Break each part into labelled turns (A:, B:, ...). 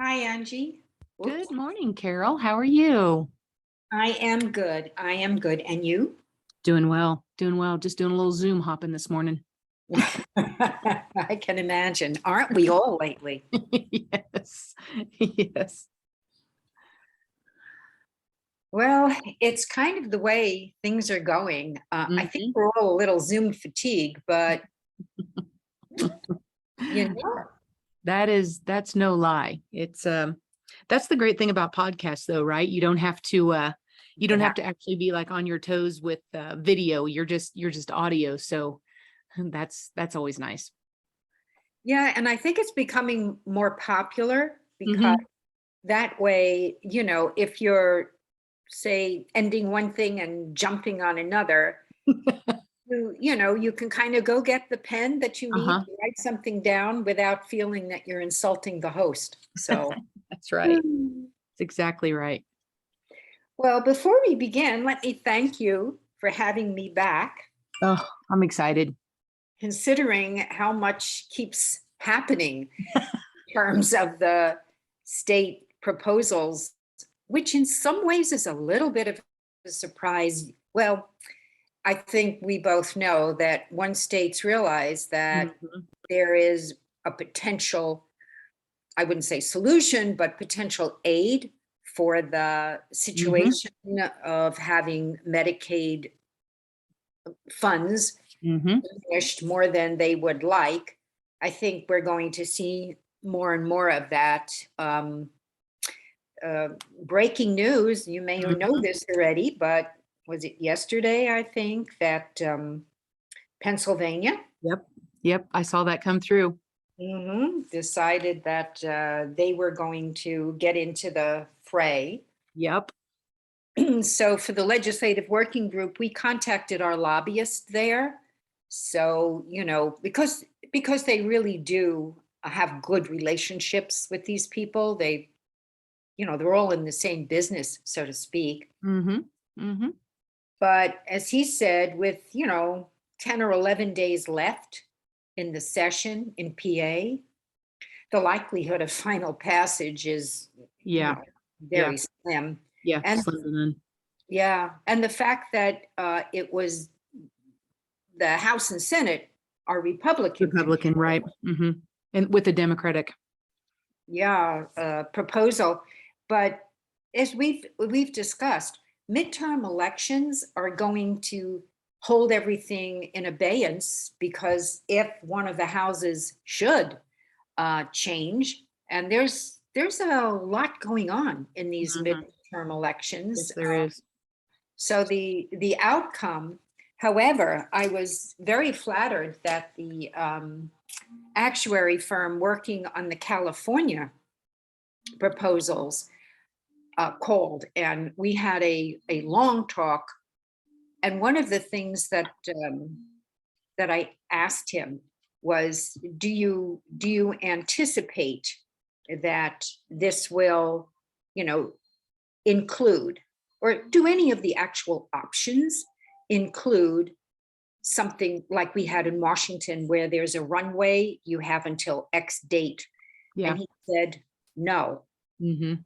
A: Hi, Angie. Oops.
B: Good morning, Carol. How are you?
A: I am good. I am good. And you?
B: Doing well, doing well. Just doing a little Zoom hopping this morning.
A: I can imagine. Aren't we all lately?
B: Yes, yes.
A: Well, it's kind of the way things are going. I think
B: Mhm.
A: we're all a little Zoom fatigue, but you know,
B: That's no lie. That's the great thing about podcasts though, right? You don't
A: yeah.
B: have to actually be like on your toes with video. You're just audio. So that's always nice.
A: Yeah, and I think it's becoming more popular because
B: Hmm.
A: that way, if you're, say, ending one thing and jumping on another, you can kind of go get the pen that you need
B: Uh-huh.
A: to write something down without feeling that you're insulting the host. So,
B: That's right.
A: Hmm.
B: That's exactly right.
A: Well, before we begin, let me thank you for having me back,
B: Oh, I'm excited.
A: considering how much keeps happening in terms of the state proposals, which in some ways is a little bit of a surprise. Well, I think we both know that once states realize that
B: Mhm.
A: there is a potential, I wouldn't say solution, but potential aid for the
B: Mhm.
A: situation of having Medicaid funds
B: Mhm.
A: diminished more than they would like. I think we're going to see more and more of that. Uh, Breaking news, you may know
B: Mhm.
A: this already, but was it yesterday, I think, that Pennsylvania
B: Yep. Yep. I saw that come through.
A: decided that they were going to get into the fray.
B: Yep.
A: So for the legislative working group, we contacted our lobbyist there. So, because they really do have good relationships with these people, they're all in the same business, so to speak.
B: Mhm. Mhm.
A: But as he said, with, 10 or 11 days left in the session in PA, the likelihood of final passage is,
B: Yeah. Yeah.
A: very slim.
B: Yeah.
A: And
B: Slim to none.
A: yeah, and the fact that it was the House and Senate are Republican
B: Republican,
A: controlled,
B: right? Mhm. And with the Democratic.
A: yeah, proposal. But as we've discussed, midterm elections are going to hold everything in abeyance because if one of the houses should change, and there's a lot going on in these
B: Mhm.
A: midterm elections.
B: Yes, there is.
A: So the outcome, however, I was very flattered that the actuary firm working on the California proposals called, and we had a long talk. And one of the things that I asked him was, do you anticipate that this will, you know, include, or do any of the actual options include something like we had in Washington where there's a runway, you have until X date?
B: Yeah.
A: And he said, no.
B: Mhm.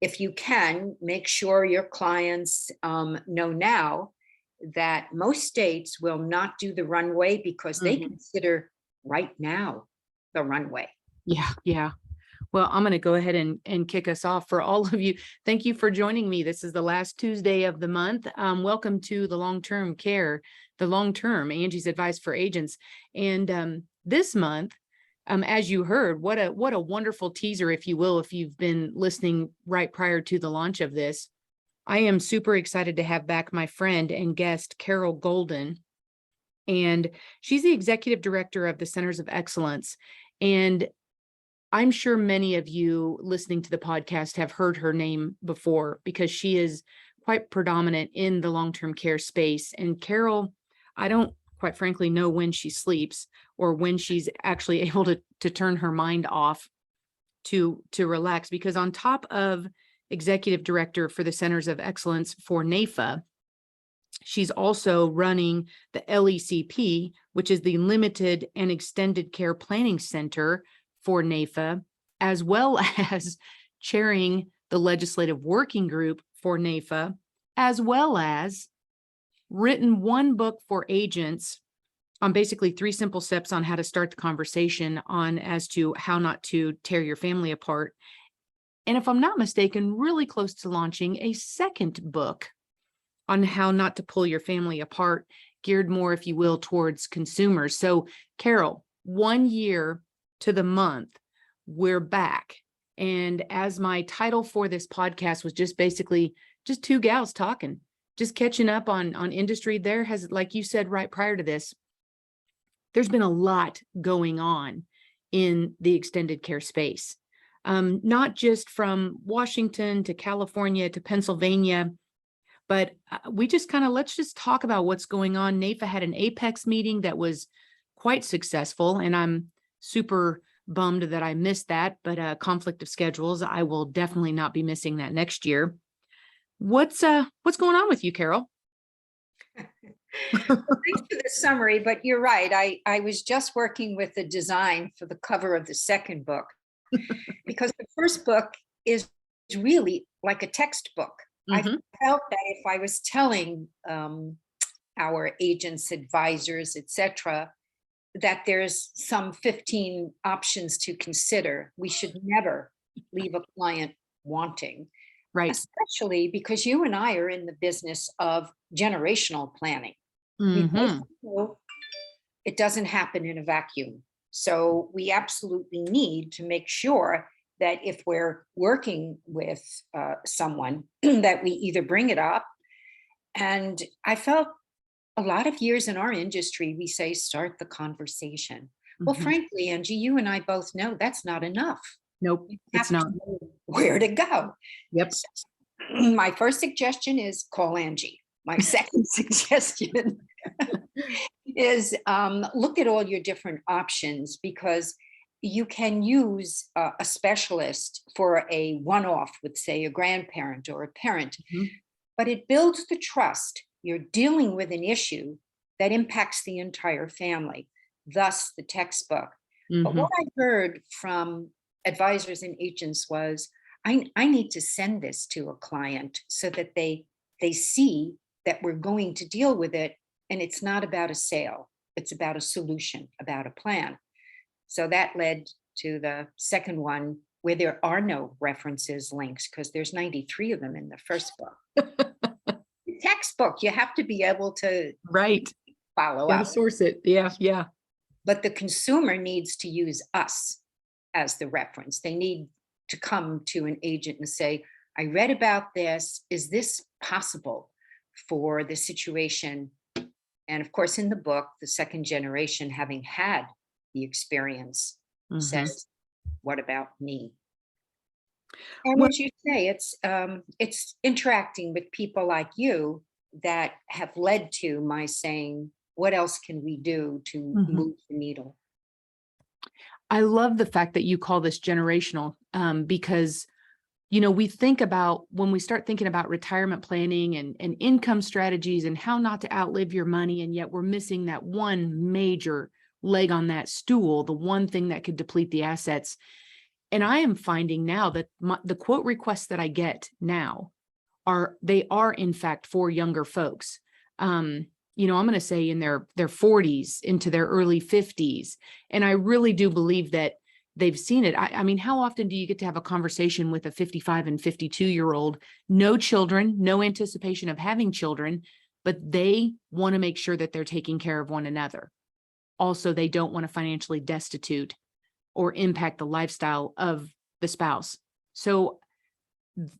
A: If you can, make sure your clients know now that most states will not do the runway because they
B: Mhm.
A: consider right now the runway.
B: Yeah. Yeah. Well, I'm going to go ahead and kick us off for all of you. Thank you for joining me. This is the last Tuesday of the month. Welcome to the long-term care, the long-term Angie's advice for agents. And this month, as you heard, what a wonderful teaser, if you will, if you've been listening right prior to the launch of this. I am super excited to have back my friend and guest, Carol Golden. And she's the executive director of the Centers of Excellence. And I'm sure many of you listening to the podcast have heard her name before because she is quite predominant in the long-term care space. And Carol, I don't quite frankly know when she sleeps or when she's actually able to turn her mind off to relax, because on top of executive director for the Centers of Excellence for NAFA, she's also running the LECP, which is the Limited and Extended Care Planning Center for NAFA, as well as chairing the legislative working group for NAIFA, as well as written one book for agents on basically 3 simple steps on how to start the conversation on as to how not to tear your family apart. And if I'm not mistaken, really close to launching a second book on how not to pull your family apart, geared more, if you will, towards consumers. So Carol, 1 year to the month, we're back. And as my title for this podcast was just basically just 2 gals talking, just catching up on industry, there has, like you said right prior to this, there's been a lot going on in the extended care space, not just from Washington to California to Pennsylvania, but we just kind of, let's just talk about what's going on. NAIFA had an Apex meeting that was quite successful, and I'm super bummed that I missed that, but conflict of schedules, I will definitely not be missing that next year. What's going on with you, Carol?
A: Thanks for the summary, but you're right. I was just working with the design for the cover of the second book because the first book is really like a textbook. I felt that if I was telling our agents, advisors, etc., that there's some 15 options to consider, we should never leave a client wanting.
B: Right.
A: Especially because you and I are in the business of generational planning. We both know it doesn't happen in a vacuum. So we absolutely need to make sure that if we're working with someone that we either bring it up. And I felt a lot of years in our industry, we say, start the conversation. Well, frankly, Angie, you and I both know that's not enough.
B: Nope, it's not.
A: Where to go.
B: Yep.
A: My first suggestion is call Angie. My second suggestion is look at all your different options, because you can use a specialist for a one-off with, say, a grandparent or a parent, but it builds the trust. You're dealing with an issue that impacts the entire family, thus the textbook. But what I heard from advisors and agents was, I need to send this to a client so that they see that we're going to deal with it, and it's not about a sale, it's about a solution, about a plan. So that led to the second one, where there are no references, links, because there's 93 of them in the first book. The textbook, you have to be able to follow up.
B: Source it. Yeah.
A: But the consumer needs to use us as the reference. They need to come to an agent and say, I read about this. Is this possible for the situation? And of course, in the book, the second generation, having had the experience, says, what about me? And as you say, it's interacting with people like you that have led to my saying, what else can we do to move the needle?
B: I love the fact that you call this generational, because, you know, we think about, when we start thinking about retirement planning and income strategies and how not to outlive your money, and yet we're missing that one major leg on that stool, the one thing that could deplete the assets. And I am finding now that the quote requests that I get now are in fact for younger folks. You know, I'm going to say in their 40s into their early 50s. And I really do believe that they've seen it. I mean, how often do you get to have a conversation with a 55 and 52-year-old, no children, no anticipation of having children, but they want to make sure that they're taking care of one another. Also, they don't want to financially destitute or impact the lifestyle of the spouse. So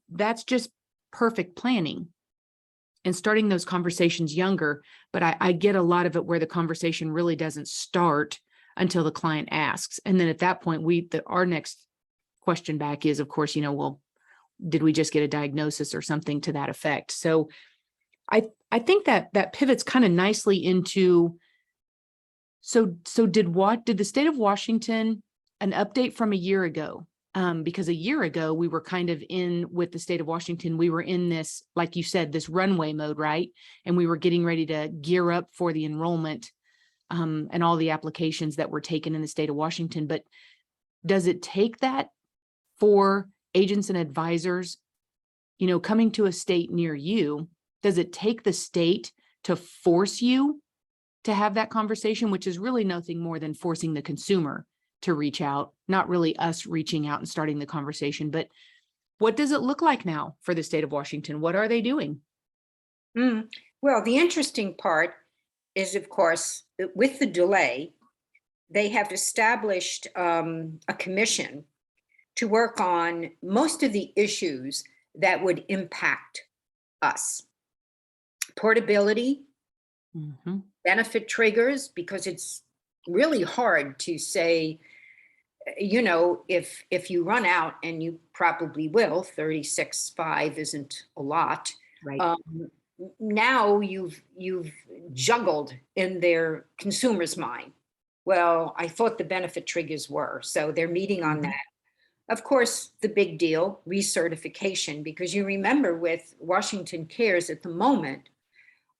B: that's just perfect planning and starting those conversations younger. But I get a lot of it where the conversation really doesn't start until the client asks. And then at that point, our next question back is, of course, you know, well, did we just get a diagnosis or something to that effect? So I think that pivots kind of nicely into, so did the state of Washington, an update from a year ago? Because a year ago, we were kind of with the state of Washington, we were in this, like you said, this runway mode, right? And we were getting ready to gear up for the enrollment and all the applications that were taken in the state of Washington. But does it take that for agents and advisors, coming to a state near you? Does it take the state to force you to have that conversation, which is really nothing more than forcing the consumer to reach out, not really us reaching out and starting the conversation? But what does it look like now for the state of Washington? What are they doing?
A: Well, the interesting part is, of course, that with the delay, they have established a commission to work on most of the issues that would impact us. Portability,
B: Mhm.
A: benefit triggers, because it's really hard to say, if you run out, and you probably will, 36.5 isn't a lot.
B: Right.
A: Now you've juggled in their consumer's mind. Well, I thought the benefit triggers were, so they're meeting on
B: Mhm.
A: that. Of course, the big deal, recertification, because you remember with Washington Cares at the moment,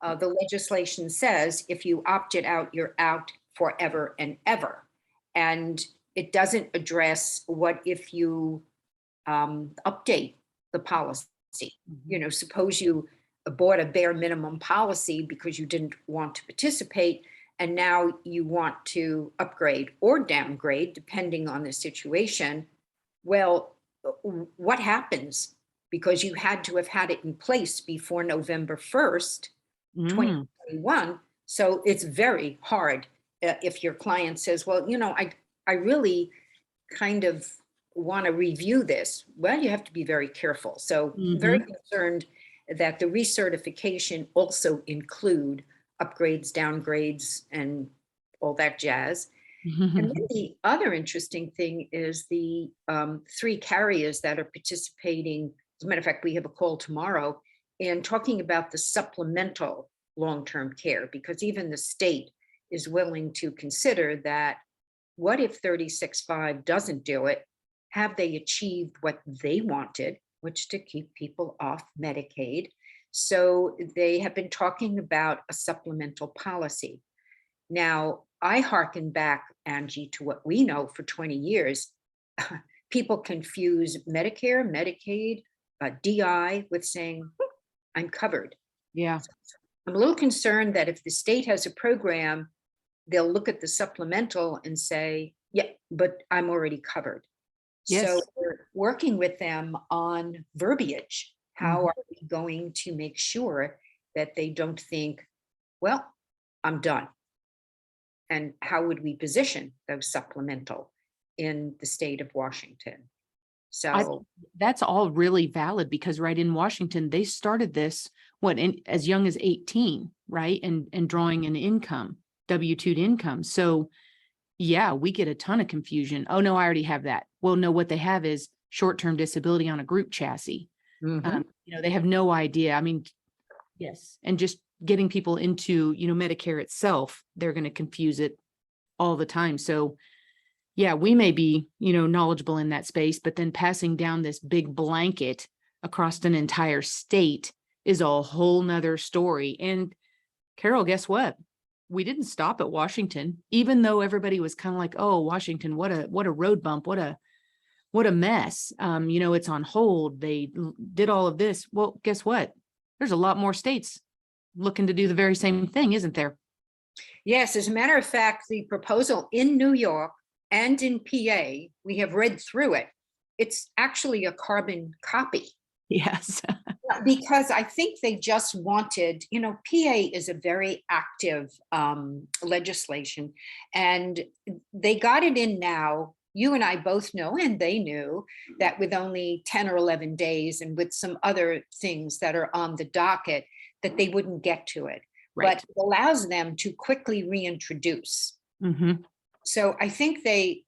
A: the legislation says if you opt it out, you're out forever and ever. And it doesn't address what if you update the policy.
B: Mhm.
A: Suppose you bought a bare minimum policy because you didn't want to participate, and now you want to upgrade or downgrade depending on the situation. Well, what happens? Because you had to have had it in place before November 1st,
B: Mm.
A: 2021. So it's very hard if your client says, well, I really kind of want to review this. Well, you have to be very careful. So very
B: Mhm.
A: concerned that the recertification also include upgrades, downgrades, and all that jazz. And then the other interesting thing is the three carriers that are participating. As a matter of fact, we have a call tomorrow in talking about the supplemental long-term care, because even the state is willing to consider that. What if 36.5 doesn't do it? Have they achieved what they wanted, which to keep people off Medicaid? So they have been talking about a supplemental policy. Now, I hearken back, Angie, to what we know for 20 years. People confuse Medicare, Medicaid, DI with saying, I'm covered.
B: Yeah.
A: I'm a little concerned that if the state has a program, they'll look at the supplemental and say, yeah, but I'm already covered. So
B: Yes.
A: we're working with them on verbiage. How
B: Mhm.
A: are we going to make sure that they don't think, well, I'm done? And how would we position those supplemental in the state of Washington?
B: I
A: So,
B: That's all really valid because right in Washington, they started this as young as 18, right? And drawing an income, W-2 income. So yeah, we get a ton of confusion. Oh no, I already have that. Well, no, what they have is short-term disability on a group chassis.
A: mhm.
B: They have no idea. I mean, yes. And just getting people into, Medicare itself, they're going to confuse it all the time. So yeah, we may be, knowledgeable in that space, but then passing down this big blanket across an entire state is a whole nother story. And Carol, guess what? We didn't stop at Washington, even though everybody was kind of like, oh, Washington, what a road bump, what a mess. It's on hold. They did all of this. Well, guess what? There's a lot more states looking to do the very same thing, isn't there?
A: Yes, as a matter of fact, the proposal in New York and in PA, we have read through it. It's actually a carbon copy.
B: Yes.
A: Because I think they just wanted, PA is a very active legislation, and they got it in now. You and I both know, and they knew, that with only 10 or 11 days and with some other things that are on the docket, that they wouldn't get to it. But
B: Right.
A: it allows them to quickly reintroduce.
B: Hmm.
A: So I think they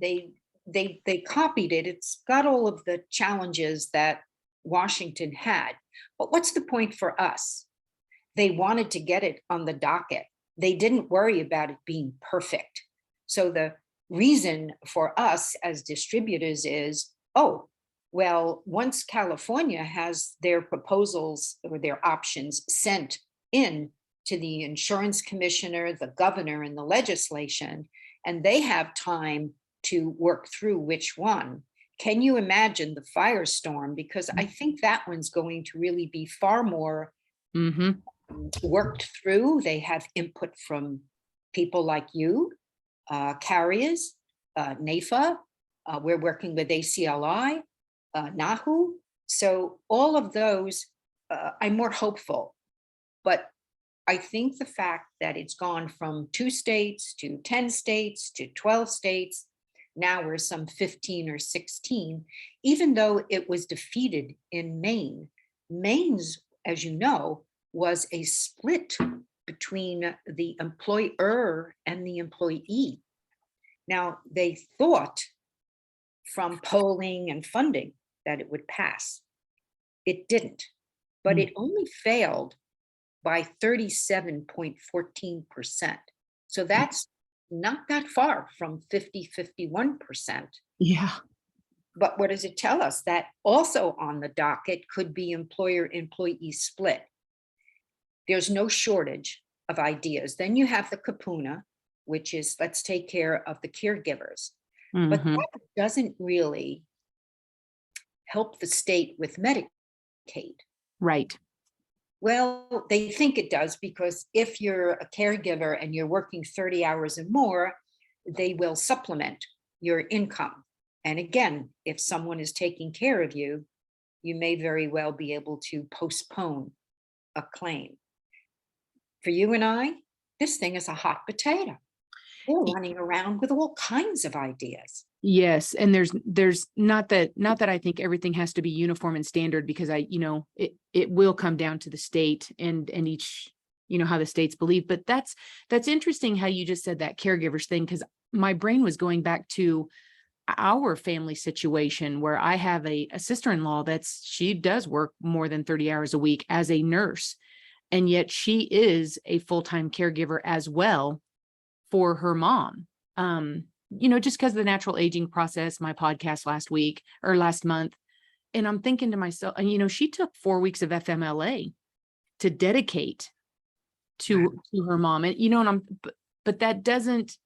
A: they copied it. It's got all of the challenges that Washington had. But what's the point for us? They wanted to get it on the docket. They didn't worry about it being perfect. So the reason for us as distributors is, oh, well, once California has their proposals or their options sent in to the insurance commissioner, the governor, and the legislation, and they have time to work through which one, can you imagine the firestorm? Because I think that one's going to really be far more
B: Mm-hmm.
A: worked through. They have input from people like you, carriers, NAFA. We're working with ACLI, NAHU. So all of those, I'm more hopeful. But I think the fact that it's gone from 2 states to 10 states to 12 states, now we're some 15 or 16, even though it was defeated in Maine. Maine's, as you know, was a split between the employer and the employee. Now, they thought from polling and funding that it would pass. It didn't, but it only failed by 37.14%. So that's not that far from 51%.
B: Yeah.
A: But what does it tell us? That also on the docket could be employer-employee split. There's no shortage of ideas. Then you have the kapuna, which is let's take care of the caregivers. But
B: Mm-hmm.
A: that doesn't really help the state with Medicaid.
B: Right.
A: Well, they think it does because if you're a caregiver and you're working 30 hours or more, they will supplement your income. And again, if someone is taking care of you, you may very well be able to postpone a claim. For you and I, this thing is a hot potato. We're running around with all kinds of ideas.
B: Yes, and there's not that I think everything has to be uniform and standard, because it will come down to the state and each, how the states believe. But that's interesting how you just said that caregivers thing, because my brain was going back to our family situation where I have a sister-in-law she does work more than 30 hours a week as a nurse, and yet she is a full-time caregiver as well for her mom. Just because of the natural aging process, my podcast last month. And I'm thinking to myself, and she took 4 weeks of FMLA to dedicate to her mom. And, but that doesn't,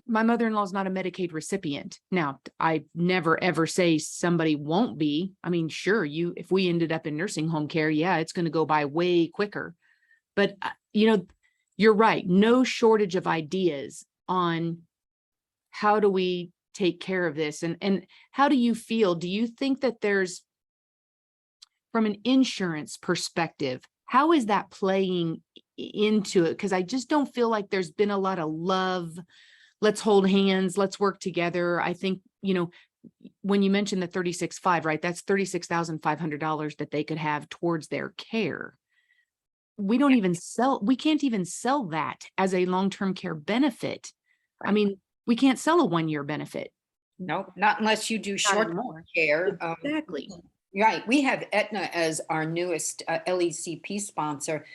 B: my mother-in-law is not a Medicaid recipient. Now, I never ever say somebody won't be. I mean, sure, if we ended up in nursing home care, yeah, it's going to go by way quicker. But, you're right. No shortage of ideas on how do we take care of this, and how do you feel? Do you think that there's, from an insurance perspective, how is that playing into it? Because I just don't feel like there's been a lot of love. Let's hold hands. Let's work together. I think, when you mentioned the 36.5, right? That's $36,500 that they could have towards their care. We can't even sell that as a long-term care benefit. I mean, we can't sell a 1-year benefit.
A: No, not unless you do short-term care.
B: Exactly.
A: Right. We have Aetna as our newest LECP sponsor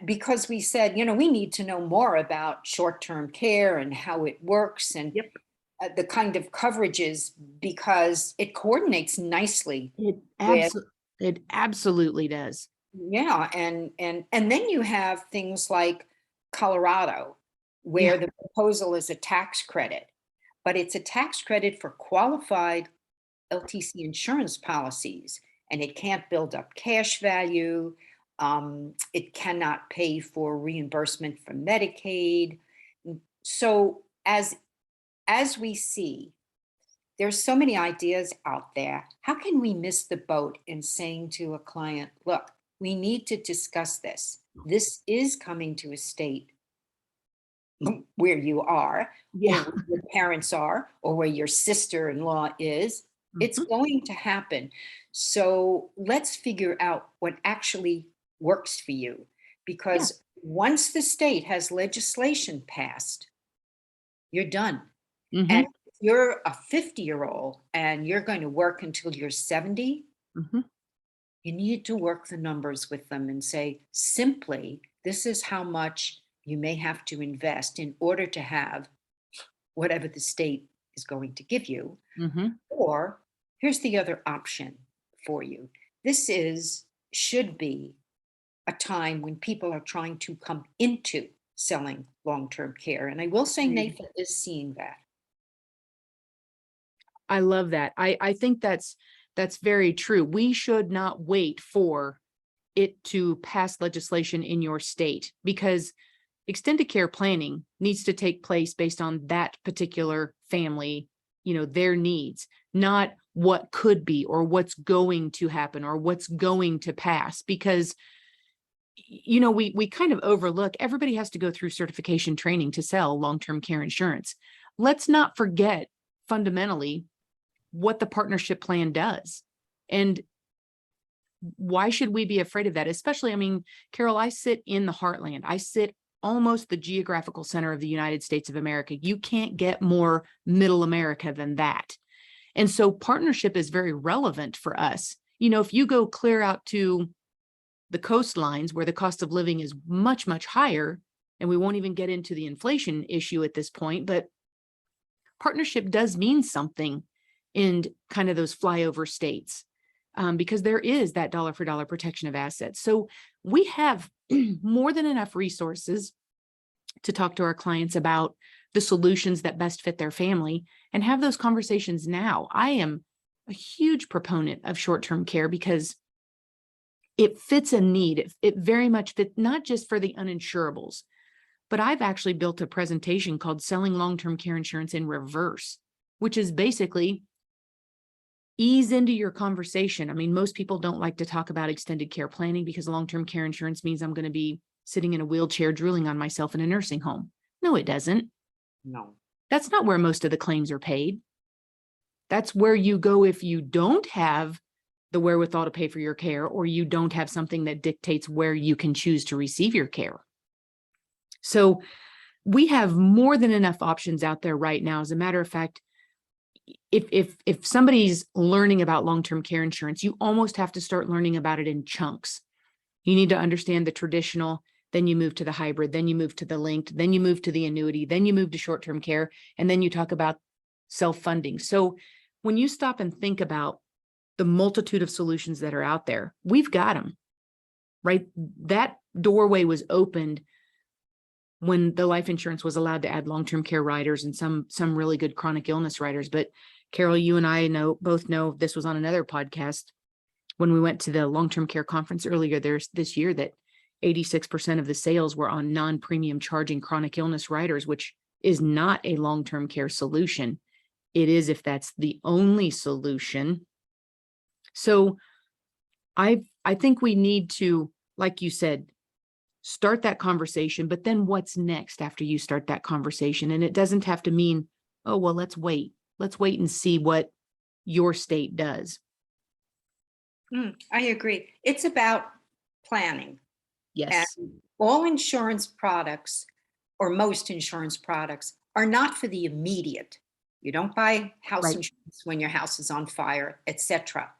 A: because we said, we need to know more about short-term care and how it works and
B: Yep.
A: the kind of coverages, because it coordinates nicely.
B: It absolutely does.
A: Yeah, and then you have things like Colorado, where
B: Yeah.
A: the proposal is a tax credit, but it's a tax credit for qualified LTC insurance policies, and it can't build up cash value. It cannot pay for reimbursement from Medicaid. So as we see, there's so many ideas out there. How can we miss the boat in saying to a client, look, we need to discuss this. This is coming to a state where you are, or
B: Yeah.
A: where your parents are, or where your sister-in-law is. It's
B: Mhm.
A: going to happen. So let's figure out what actually works for you.
B: Yeah.
A: Because once the state has legislation passed, you're done. And
B: Mhm.
A: if you're a 50-year-old and you're going to work until you're 70,
B: Mhm.
A: you need to work the numbers with them and say, simply, this is how much you may have to invest in order to have whatever the state is going to give you.
B: Mhm.
A: Or here's the other option for you. This should be a time when people are trying to come into selling long-term care. And I will say
B: Right.
A: NAFA is seeing that.
B: I love that. I think that's very true. We should not wait for it to pass legislation in your state, because extended care planning needs to take place based on that particular family, their needs, not what could be or what's going to happen or what's going to pass. Because we kind of overlook, everybody has to go through certification training to sell long-term care insurance. Let's not forget fundamentally what the partnership plan does. And why should we be afraid of that? Especially, I mean, Carol, I sit in the heartland. I sit almost the geographical center of the United States of America. You can't get more middle America than that. And so partnership is very relevant for us. If you go clear out to the coastlines where the cost of living is much, much higher, and we won't even get into the inflation issue at this point, but partnership does mean something in kind of those flyover states, because there is that dollar for dollar protection of assets. So we have more than enough resources to talk to our clients about the solutions that best fit their family and have those conversations now. I am a huge proponent of short-term care because it fits a need. It very much fits, not just for the uninsurables, but I've actually built a presentation called Selling Long-Term Care Insurance in Reverse, which is basically ease into your conversation. I mean, most people don't like to talk about extended care planning because long-term care insurance means I'm going to be sitting in a wheelchair drooling on myself in a nursing home. No, it doesn't.
A: No.
B: That's not where most of the claims are paid. That's where you go if you don't have the wherewithal to pay for your care, or you don't have something that dictates where you can choose to receive your care. So we have more than enough options out there right now. As a matter of fact, if somebody's learning about long-term care insurance, you almost have to start learning about it in chunks. You need to understand the traditional, then you move to the hybrid, then you move to the linked, then you move to the annuity, then you move to short-term care, and then you talk about self-funding. So when you stop and think about the multitude of solutions that are out there, we've got them, right? That doorway was opened when the life insurance was allowed to add long-term care riders and some really good chronic illness riders. But Carol, you and I both know, this was on another podcast when we went to the long-term care conference earlier this year, that 86% of the sales were on non-premium charging chronic illness riders, which is not a long-term care solution. It is if that's the only solution. So I think we need to, like you said, start that conversation, but then what's next after you start that conversation? And it doesn't have to mean, oh, well, let's wait and see what your state does.
A: I agree. It's about planning.
B: Yes.
A: And all insurance products, or most insurance products, are not for the immediate. You don't buy house
B: Right.
A: insurance when your house is on fire, etc.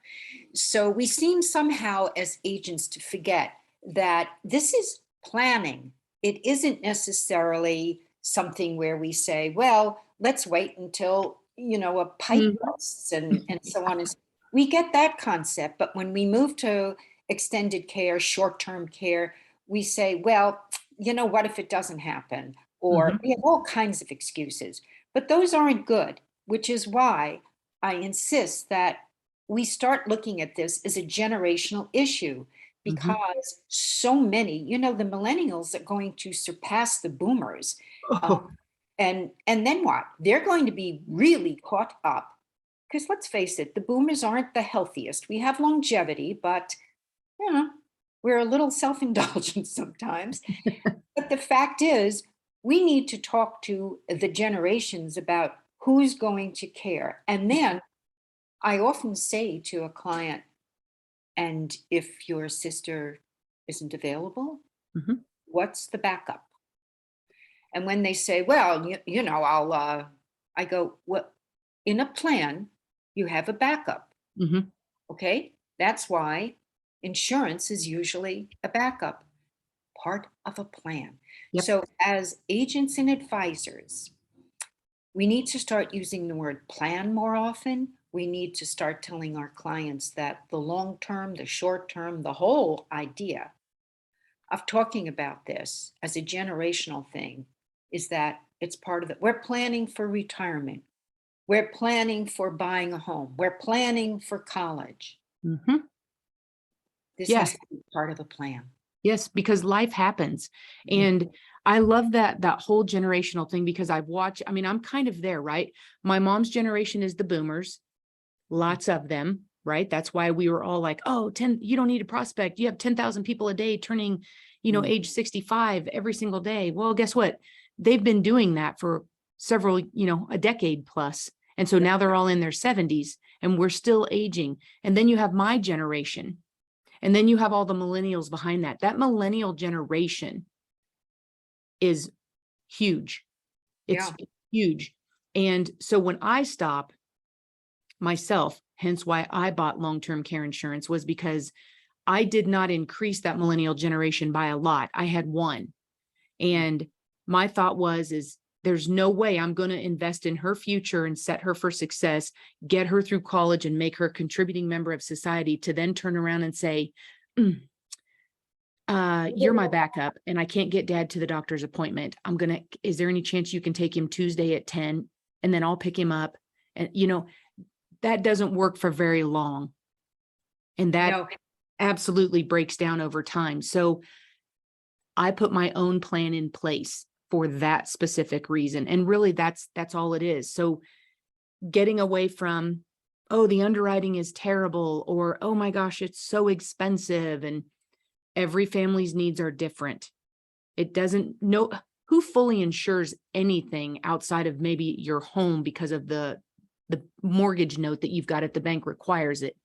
A: So we seem somehow as agents to forget that this is planning. It isn't necessarily something where we say, well, let's wait until, a pipe
B: Mhm.
A: bursts and so on. We get that concept. But when we move to extended care, short-term care, we say, well, what if it doesn't happen? Or
B: Mhm.
A: we have all kinds of excuses. But those aren't good, which is why I insist that we start looking at this as a generational issue,
B: Mhm.
A: because so many, the millennials are going to surpass the boomers.
B: Oh,
A: Um, and then what? They're going to be really caught up, because let's face it, the boomers aren't the healthiest. We have longevity, but you know, we're a little self-indulgent sometimes. But the fact is, we need to talk to the generations about who's going to care. And then I often say to a client, and if your sister isn't available,
B: Mhm.
A: what's the backup? And when they say, well, I go, well, in a plan, you have a backup.
B: Mhm.
A: Okay. That's why insurance is usually a backup, part of a plan.
B: Yep.
A: So as agents and advisors, we need to start using the word plan more often. We need to start telling our clients that the long term, the short term, the whole idea of talking about this as a generational thing is that it's part of it. We're planning for retirement. We're planning for buying a home. We're planning for college.
B: Mhm.
A: This has
B: Yes.
A: to be part of the plan.
B: Yes, because life happens.
A: Mhm.
B: And I love that whole generational thing because I've watched, I mean, I'm kind of there, right? My mom's generation is the boomers, lots of them, right? That's why we were all like, oh, 10, you don't need a prospect. You have 10,000 people a day turning,
A: Mm.
B: age 65 every single day. Well, guess what? They've been doing that for several, a decade plus. And so
A: Yeah.
B: now they're all in their 70s and we're still aging. And then you have my generation. And then you have all the millennials behind that. That millennial generation is huge. It's
A: Yeah.
B: huge. And so when I stop myself, hence why I bought long-term care insurance, was because I did not increase that millennial generation by a lot. I had one. And my thought is there's no way I'm going to invest in her future and set her for success, get her through college and make her a contributing member of society to then turn around and say, "Mm, you're my backup and I can't get dad to the doctor's appointment. Is there any chance you can take him Tuesday at 10 and then I'll pick him up?" And that doesn't work for very long. And that
A: No,
B: absolutely breaks down over time. So I put my own plan in place for that specific reason. And really that's all it is. So getting away from, oh, the underwriting is terrible, or, oh my gosh, it's so expensive. And every family's needs are different. It doesn't know who fully insures anything outside of maybe your home because of the mortgage note that you've got at the bank requires it.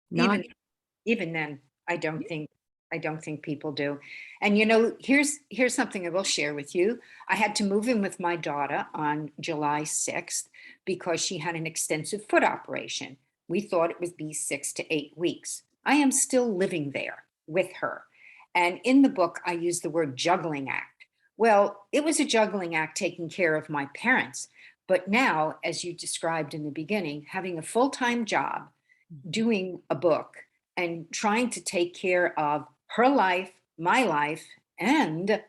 B: Not,
A: even then, I don't think people do. And here's something I will share with you. I had to move in with my daughter on July 6th because she had an extensive foot operation. We thought it would be 6 to 8 weeks. I am still living there with her. And in the book, I use the word juggling act. Well, it was a juggling act taking care of my parents. But now, as you described in the beginning, having a full-time job, doing a book, and trying to take care of her life, my life, and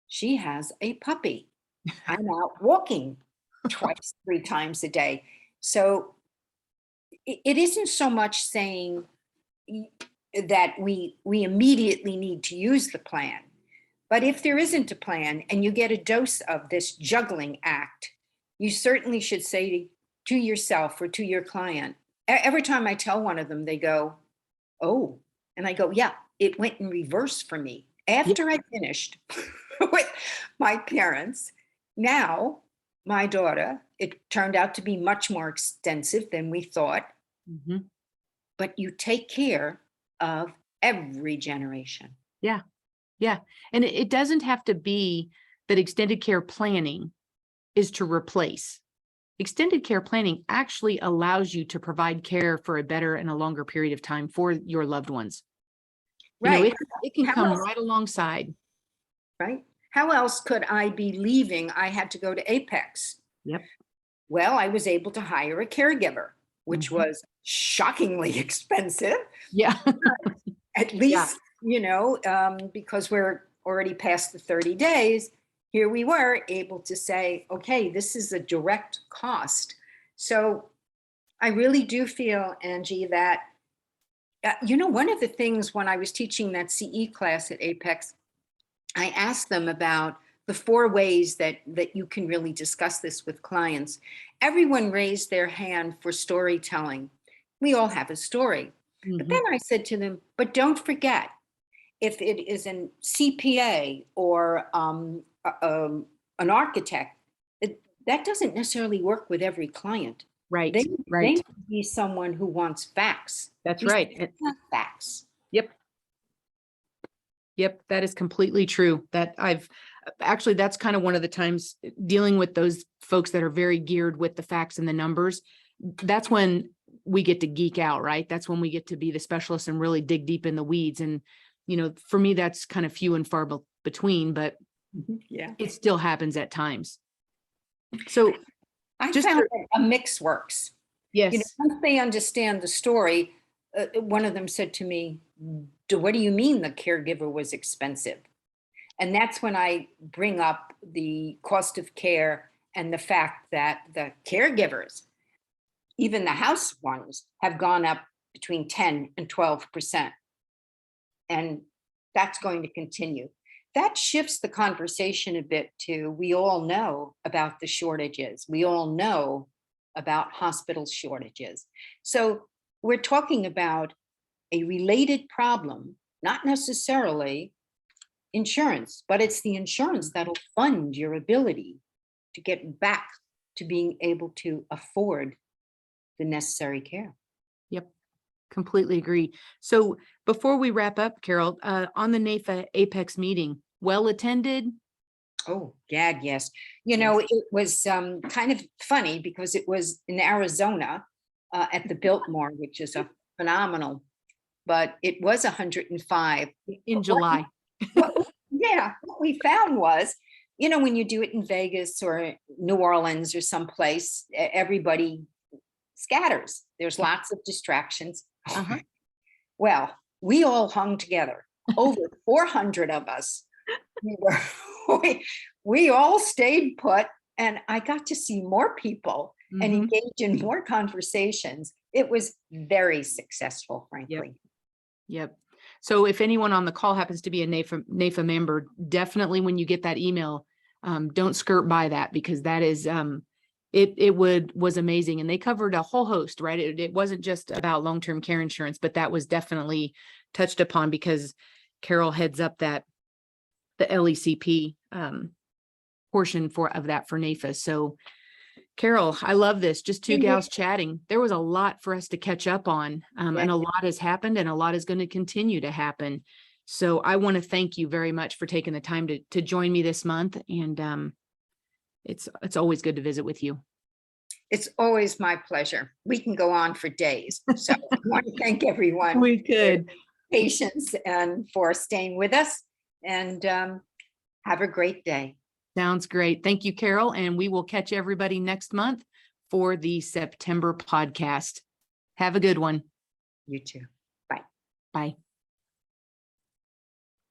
A: she has a puppy. I'm out walking twice, 3 times a day. So it isn't so much saying that we immediately need to use the plan. But if there isn't a plan and you get a dose of this juggling act, you certainly should say to yourself or to your client, every time I tell one of them, they go, "Oh," and I go, "Yeah, it went in reverse for me."
B: yeah,
A: After I finished with my parents, now my daughter, it turned out to be much more extensive than we thought,
B: mhm,
A: but you take care of every generation.
B: yeah, yeah. And it doesn't have to be that extended care planning is to replace. Extended care planning actually allows you to provide care for a better and a longer period of time for your loved ones.
A: Right.
B: It can
A: How
B: come
A: else,
B: right alongside.
A: right? How else could I be leaving? I had to go to Apex.
B: Yep.
A: Well, I was able to hire a caregiver, which
B: Mhm.
A: was shockingly expensive,
B: Yeah.
A: at
B: Yeah.
A: least, because we're already past the 30 days. Here we were able to say, okay, this is a direct cost. So I really do feel, Angie, that, one of the things when I was teaching that CE class at Apex, I asked them about the 4 ways that you can really discuss this with clients. Everyone raised their hand for storytelling. We all have a story. But then
B: Mhm.
A: I said to them, but don't forget, if it is an CPA or an architect, that doesn't necessarily work with every client.
B: Right.
A: They
B: Right.
A: need to be someone who wants facts.
B: That's
A: We
B: right.
A: want facts.
B: Yep. Yep, that is completely true. That I've actually, that's kind of one of the times dealing with those folks that are very geared with the facts and the numbers. That's when we get to geek out, right? That's when we get to be the specialists and really dig deep in the weeds. And, for me, that's kind of few and far between, but
A: Yeah.
B: it still happens at times. So
A: I
B: just
A: found
B: for,
A: that a mix works.
B: yes.
A: Once they understand the story, one of them said to me, What do you mean the caregiver was expensive?" And that's when I bring up the cost of care and the fact that the caregivers, even the house ones, have gone up between 10 and 12%. And that's going to continue. That shifts the conversation a bit to, we all know about the shortages. We all know about hospital shortages. So we're talking about a related problem, not necessarily insurance, but it's the insurance that'll fund your ability to get back to being able to afford the necessary care.
B: Yep. Completely agree. So before we wrap up, Carol, on the NAFA Apex meeting, well attended?
A: Oh, gag, yes. You know, it was kind of funny because it was in Arizona at the Biltmore, which is a phenomenal, but it was 105.
B: In July.
A: Yeah, what we found was, you know, when you do it in Vegas or New Orleans or someplace, everybody scatters. There's lots of distractions.
B: Uh-huh.
A: Well, we all hung together, over 400 of us. We all stayed put, and I got to see more people and engage in more conversations. It was very successful, frankly.
B: Yep. So if anyone on the call happens to be a NAFA member, definitely when you get that email, don't skirt by that, because that is, was amazing. And they covered a whole host, right? It wasn't just about long-term care insurance, but that was definitely touched upon because Carol heads up the LECP portion of that for NAFA. So Carol, I love this. Just two gals chatting. There was a lot for us to catch up on, and a lot has happened, and a lot is going to continue to happen. So I want to thank you very much for taking the time to join me this month. And it's always good to visit with you.
A: It's always my pleasure. We can go on for days. So I want to thank everyone.
B: We could.
A: For patience and for staying with us, and have a great day.
B: Sounds great. Thank you, Carol. And we will catch everybody next month for the September podcast. Have a good one.
A: You too. Bye.
B: Bye.